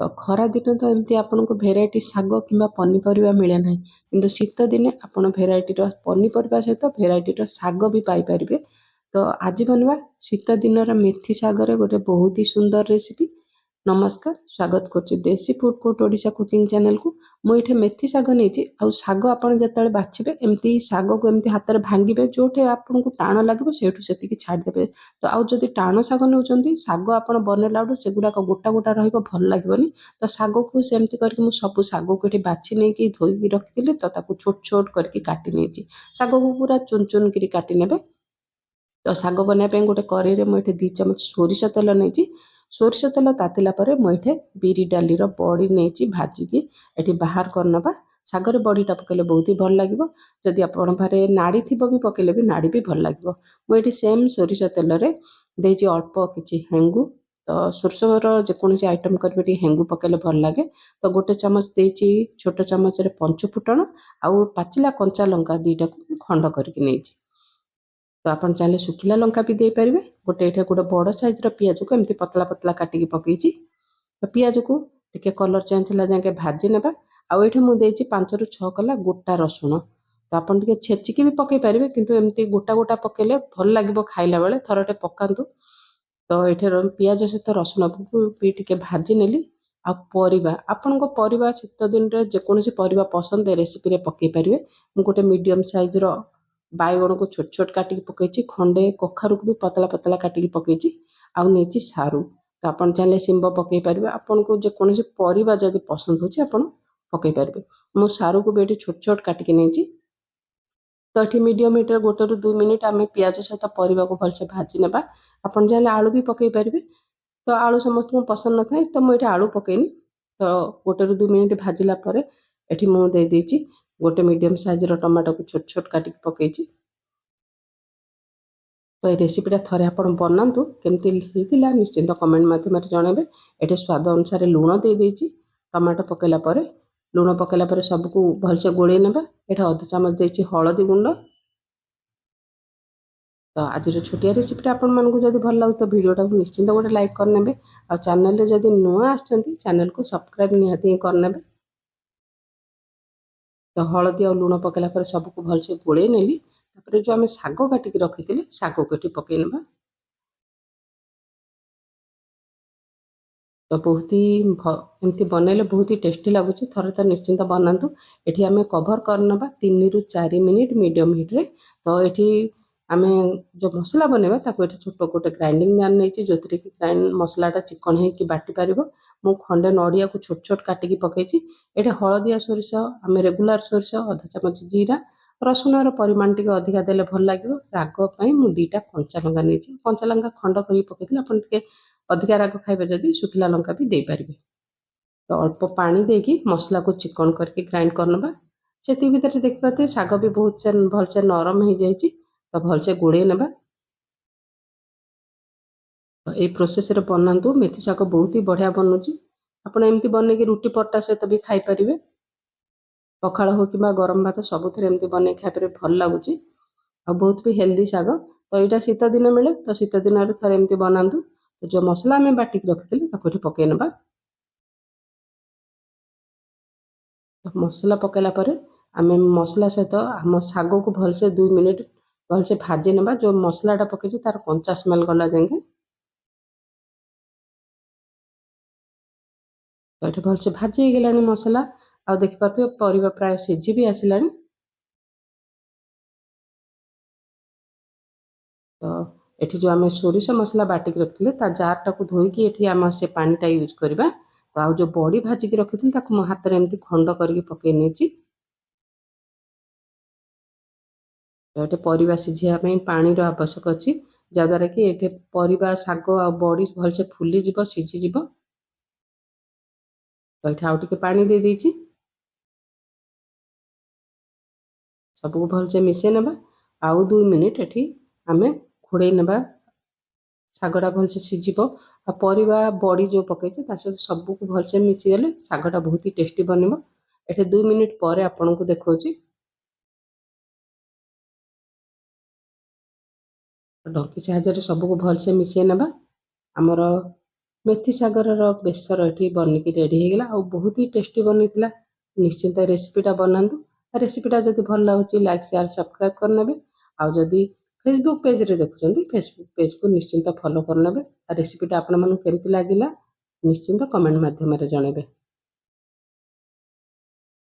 तो खरा दिन तो एमती आपन को भेराइटी शाग किंबा पनीपरिया मिले ना किंतु शीत दिने आपण भेराइटी पनीपरिया सहित भेराइटी शाग भी पाई परिबे। तो आज बनवा शीत दिन मेथी शागर गोटे बहुत ही सुंदर रेसिपी। नमस्कार स्वागत करछि देसी food court Odisha cooking channel को। मुझे मेथी शाग नहीं आउ शाग आपड़ जो बाछे एमती शाग को एमती हाथ में भांगे जोटे आपको टाण लगे से छाड़देवे। तो आउ जदि टाण शाग नौ शाग आप बनला से गुड़ाक गोटा गोटा भल लगे। तो शाग को सेमती करके सब शाग को ये बाछी नहीं धोई रखी तो छोट छोट करके काटी नहीं शाग को पूरा चुन चुन कर काटी ने। तो शाग बनाई गोटे कड़े मुझे 2 चमच सोरिष तेल नहीं सोरिष तेल तातिला परे मुझे बिरी डाली बड़ी नहीं भाजिकी ये बाहर करनबा। शागर बड़ीटा पकेले बहुत ही भल लगे। जदि आपण पारे नाड़ी थी भी पकेले भी नाड़ी भी भल लगे। मुझे सेम सोरिष तेल देजी अल्प किसी हेंगु। तो सोरसर जेकोसी आइटम करेंगे हेंगु पकेले भल लगे। तो गोटे चामच देची छोट चामच पंच फुटण आउ पाचिला कंचा लंका 2टा को खंड करके नहीं। तो आपन चाहे सुखिला लंका भी दे पारे। गोटे ये गोटे बड़ साइज पियाज को एमती पतला पतला काटिकी पकई। तो पियाज को टिके कलर चेंज होला जाके भाजी नेबा। आउ ये मुझे 5 ରୁ 6 कला गोटा रसुण। तो आपन टिके छेचिकी भी पकई पारे किंतु एमती गोटा गोटा पकेले भल लगे खाइला बेले थरटे पकांतु। तो ये पियाज सहित रसुण को भी टिके भाजी नेली। आ परिबा आपन को परिबा शीत दिन रे जेकोसी परिबा पसंद ए रेसिपी रे पकई पारे। मु गोटे मीडियम साइज रो बाइगण को छोट छोट काटिकी पकई खंडे कखारु को भी पतला पतला काटिकी पकई आउ नहीं सारू। तो आपन चाहे शिंब पकई पारे आपन को जेकोसी परिबा जदि पसंद होची आपन पकई पारे। मु सारू को भी छोट छोट काटिकी नहीं। तो ये मीडियम हीटर 1 ରୁ 2 मिनिट आम पियाज सहित परिबा को भलसे भाजी नेबा। आपन चाहे आलू भी पकई पारे। तो आलू समस्त को पसंद न थाए तो मुझे आलू पकईनी। तो 1 ରୁ 2 मिनिट भाजिला परे एठी मु दे देची गोटे मीडियम साइज रो टमाटो को छोट छोट काटिकी पकईची। तो ये रेसिपीटा थरे आपन बनातु केमती हेतिला निश्चिंत कमेंट माध्यम जनइबे। ये स्वाद अनुसार लुण दे देची टमाटो पकेला परे लुण पकेला परे सबको भलसे गोले नेबा। ये अधा चामच देची हळदी गुंड। तो आज छोटिया रेसिपीटा आपण मानकु जदि भल लागो तो वीडियोटा को निश्चिंत गोटे लाइक करनेबे। आ चैनल रे जदि नुआ आछंती चैनल को सब्सक्राइब निहाती करनेबे। तो हळदी और लुण पकेला परे सबको भलसे गोले नेली। तापर जो आम शाग काटिकी रखिथिले शाग को एठी पकई नेबा। तो बहुत ही एमती बनइले बहुत ही टेस्टी लगुच थरे तो निश्चिंत बनातु। एठी आमे कवर करनबा 3 ରୁ 4 मिनिट मीडियम हीट रे। तो एठी आमे जो मसला बनेबा ताको एठी छोट गोटे ग्राइंडिंग जार नहीं जो कि ग्राइंड मसलाटा चिकन है कि बाटी पारिबो। मु खंडे नड़िया को छोट छोट काटिकी पकईची। एठी हळदिया सोरिष आमे रेगुलर सोरिष आधा चामच जीरा रसुण परिमाण टिके अधिका देले भल लागिबो। राग पई मु 2टा कंचा लंका नहीं कंचा लंका खंड करी पकईथिले आपन टिके अधिका राग खाइबे जदि सुखिला लंका भी दे पारिबे। तो अल्प पानी देकी मसला को चिकन करके ग्राइंड करनबा। सेति भीतर देखिपाते शाग भी बहुत भलसे नरम हो जाइछि। तो भलसे गोड़े नेबा। तो ये प्रोसेस रे बनातु मेथी शाग बहुत ही बढ़िया बनुची। आपण एमती बने कि रुटी परोटा सहित भी खाई परिबे। पखाळ हो कि गरम भात सबुथिरे एमती बने खाइ परिबे भल लागुची। आ बहुत भी हेल्दी शाग। तो यहाँ शीत दिन मिले तो शीत दिन थे एमती बनातु। तो जो मसला आम बाटिक रखी ताको पकई नबा। तो मसला पकेला परे आम मसला सहित आम शाग को भलसे 2 मिनिट भलसे भाजी नबा। जो मसलाटा पकई तार कंचा स्मेल गला जाए। तो ये भलसे भाजी हो गलानी मसला। आ देखिपारे परिबा प्राय सिझी भी आसिलानी। तो ये जो आम सोरिष मसला बाटिक रखी जार टाक धोईकी ये आम से पानीटा यूज करवा। तो आउ जो बड़ी भाजिकी रखी मो हाथ में एमती खंड करके पकई नहीं। तो ये परिबा सिझाई पानी आवश्यक अच्छी जहाद्वारा कि ये परिबा शाग आ बड़ी भलसे फुली जीव सिझी जीव। तो ये आउ टिके पानी दे देची सबको भलसे मिसई नबा। आउ 2 मिनिट एठी आमे घोड़े नबा। शागटा भलसे सिझिब आ परिबा बड़ी जो पकईचे ता सहित सबको भलसे मिसी गले शागटा बहुत ही टेस्टी बनिबो। एठी 2 मिनिट परे आपनको देखौची। ढंकी साहाय्य सबको भलसे मिसई नबा। आमर मेथी ଶାଗର ବେସର ଏଠି ବନିକି ରେଡ଼ି ହେଇଗଲା ଆଉ ବହୁତ ହି ଟେଷ୍ଟି ବନିଥିଲା। ନିଶ୍ଚିନ୍ତ ରେସିପିଟା ବନାନ୍ତୁ। ରେସିପିଟା ଯଦି ଭଲ ଲାଗୁଛି ଲାଇକ୍ ସେୟାର ସବସ୍କ୍ରାଇବ୍ କରିନେବେ। ଆଉ ଯଦି ଫେସବୁକ୍ ପେଜରେ ଦେଖୁଛନ୍ତି ଫେସବୁକ୍ ପେଜକୁ ନିଶ୍ଚିନ୍ତ ଫଲୋ କରିନେବେ। ଆଉ ରେସିପିଟା ଆପଣମାନଙ୍କୁ କେମିତି ଲାଗିଲା ନିଶ୍ଚିନ୍ତ କମେଣ୍ଟ ମାଧ୍ୟମରେ ଜଣାଇବେ।